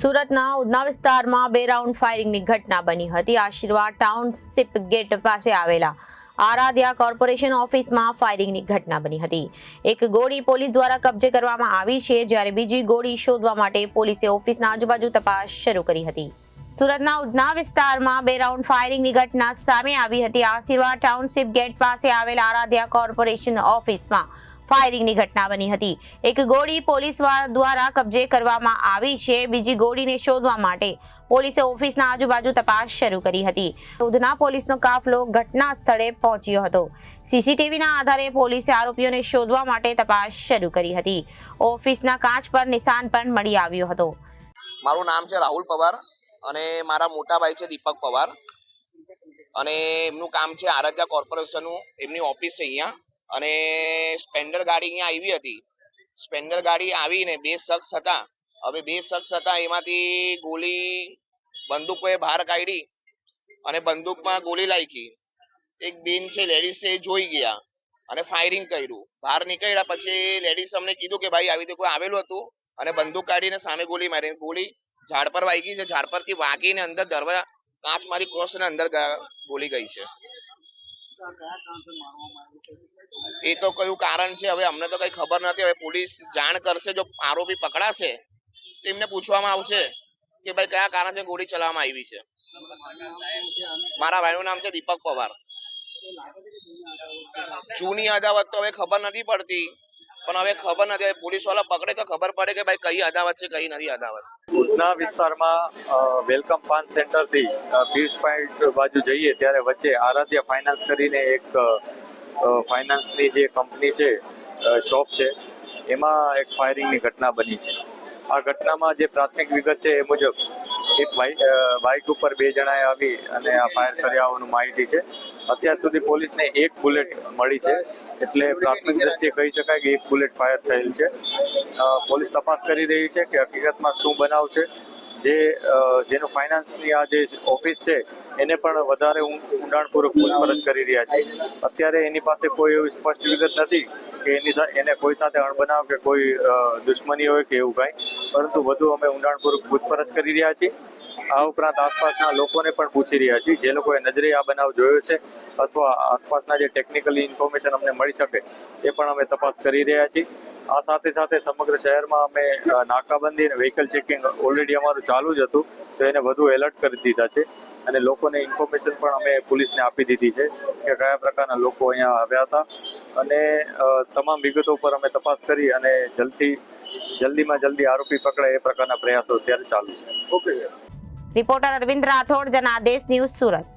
સુરતના ઉધના વિસ્તારમાં 2 રાઉન્ડ ફાયરિંગની ઘટના બની હતી। આશીર્વાદ ટાઉનશીપ ગેટ પાસે આવેલા આરાધ્યા કોર્પોરેશન ઓફિસમાં ફાયરિંગની ઘટના બની હતી। એક ગોળી પોલીસ દ્વારા કબજે કરવામાં આવી છે, જ્યારે બીજી ગોળી શોધવા માટે પોલીસે ઓફિસના આજુબાજુ તપાસ શરૂ કરી હતી। સુરતના ઉધના વિસ્તારમાં 2 રાઉન્ડ ફાયરિંગની ઘટના સામે આવી હતી। આશીર્વાદ ટાઉનશીપ ગેટ પાસે આવેલા આરાધ્યા કોર્પોરેશન ઓફિસમાં ફાયરિંગની ઘટના બની હતી। એક ગોળી પોલીસ દ્વારા કબજે કરવામાં આવી છે, બીજી ગોળીને શોધવા માટે પોલીસે ઓફિસના આજુબાજુ તપાસ શરૂ કરી હતી। ઉધના પોલીસનો કાફલો ઘટના સ્થળે પહોંચ્યો હતો। સીસીટીવીના આધારે પોલીસે આરોપીઓને શોધવા માટે તપાસ શરૂ કરી હતી। ઓફિસના કાચ પર નિશાન પણ મળી આવ્યો હતો। મારું નામ છે રાહુલ પવાર અને મારા મોટા ભાઈ છે દીપક પવાર અને એમનું કામ છે આરાધ્યા કોર્પોરેશનનું, એમની ઓફિસ છે અહીંયા। અને સ્પેન્ડર ગાડી અહીંયા આવી હતી। સ્પેન્ડર ગાડી આવીને 2 શખ્સ હતા। હવે 2 શખ્સ હતા, એમાંથી ગોળી બંદૂકોએ બહાર કાઢી અને બંદૂકમાં ગોળી લાગી। એક બેન છે લેડીઝ છે, એ જોઈ ગયા અને ફાયરિંગ કર્યું। બહાર નીકળ્યા પછી લેડીઝ અમને કીધું કે ભાઈ આવી રીતે કોઈ આવેલું હતું અને બંદૂક કાઢીને સામે ગોળી મારી। ગોળી ઝાડ પર વાગી છે, ઝાડ પરથી વાગીને અંદર દરવાજા કાચ મારી ક્રોસ અને અંદર ગોળી ગઈ છે। એ તો કયું કારણ છે હવે અમને તો કઈ ખબર નથી। હવે પોલીસ જાણ કરશે, જો આરોપી પકડાશે તેમને પૂછવામાં આવશે કે ભાઈ કયા કારણથી ગોળી ચલાવવામાં આવી છે। મારા ભાઈનું નામ છે દીપક પવાર। જૂની અદાવત તો હવે ખબર નથી પડતી, પણ હવે ખબર નથી, પોલીસ વાળા પકડે તો ખબર પડે કે ભાઈ કઈ અદાવત છે કઈ નથી અદાવત। ઉધના વિસ્તારમાં વેલકમ પાન સેન્ટરથી પીસ પોઈન્ટ બાજુ જઈએ ત્યારે વચ્ચે આરાધ્યા ફાઇનાન્સ કરીને એક ફાઇનાન્સની જે કંપની છે, શોપ છે, એમાં એક ફાયરિંગની ઘટના બની છે। આ ઘટનામાં જે પ્રાથમિક વિગત છે એ મુજબ એક બાઇક ઉપર 2 જણાએ આવી અને આ ફાયર કર્યા હોવાનું માહિતી છે। અત્યાર સુધી પોલીસને 1 બુલેટ મળી છે, એટલે પ્રાથમિક દ્રષ્ટિએ કહી શકાય કે 1 બુલેટ ફાયર થયેલ છે। પોલીસ તપાસ કરી રહી છે કે હકીકતમાં શું બનાવ છે। જેનું ફાઇનાન્સની આ જે ઓફિસ છે એને પણ વધારે ઊંડાણપૂર્વક પૂછપરછ કરી રહ્યા છે। અત્યારે એની પાસે કોઈ એવી સ્પષ્ટ વિગત નથી કે એને કોઈ સાથે અણબનાવ કે કોઈ દુશ્મની હોય કે એવું કાંઈ, પરંતુ વધુ અમે ઊંડાણપૂર્વક પૂછપરછ કરી રહ્યા છીએ। આ ઉપરાંત આસપાસના લોકોને પણ પૂછી રહ્યા છીએ, જે લોકોએ નજરે આ બનાવ જોયો છે અથવા આસપાસના જે ટેકનિકલી ઇન્ફોર્મેશન અમને મળી શકે એ પણ અમે તપાસ કરી રહ્યા છીએ। આ સાથે સાથે સમગ્ર શહેરમાં અમે નાકાબંધી અને વ્હીકલ ચેકિંગ ઓલરેડી અમારું ચાલુ જ હતું, તો એને વધુ એલર્ટ કરી દીધા છે અને લોકોને ઇન્ફોર્મેશન પણ અમે પોલીસને આપી દીધી છે કે કયા પ્રકારના લોકો અહીંયા આવ્યા હતા અને તમામ વિગતો પર અમે તપાસ કરી અને જલ્દીમાં જલ્દી આરોપી પકડાય એ પ્રકારના પ્રયાસો અત્યારે ચાલુ છે। Reporter Arvind Rathod, Janadesh news, Surat.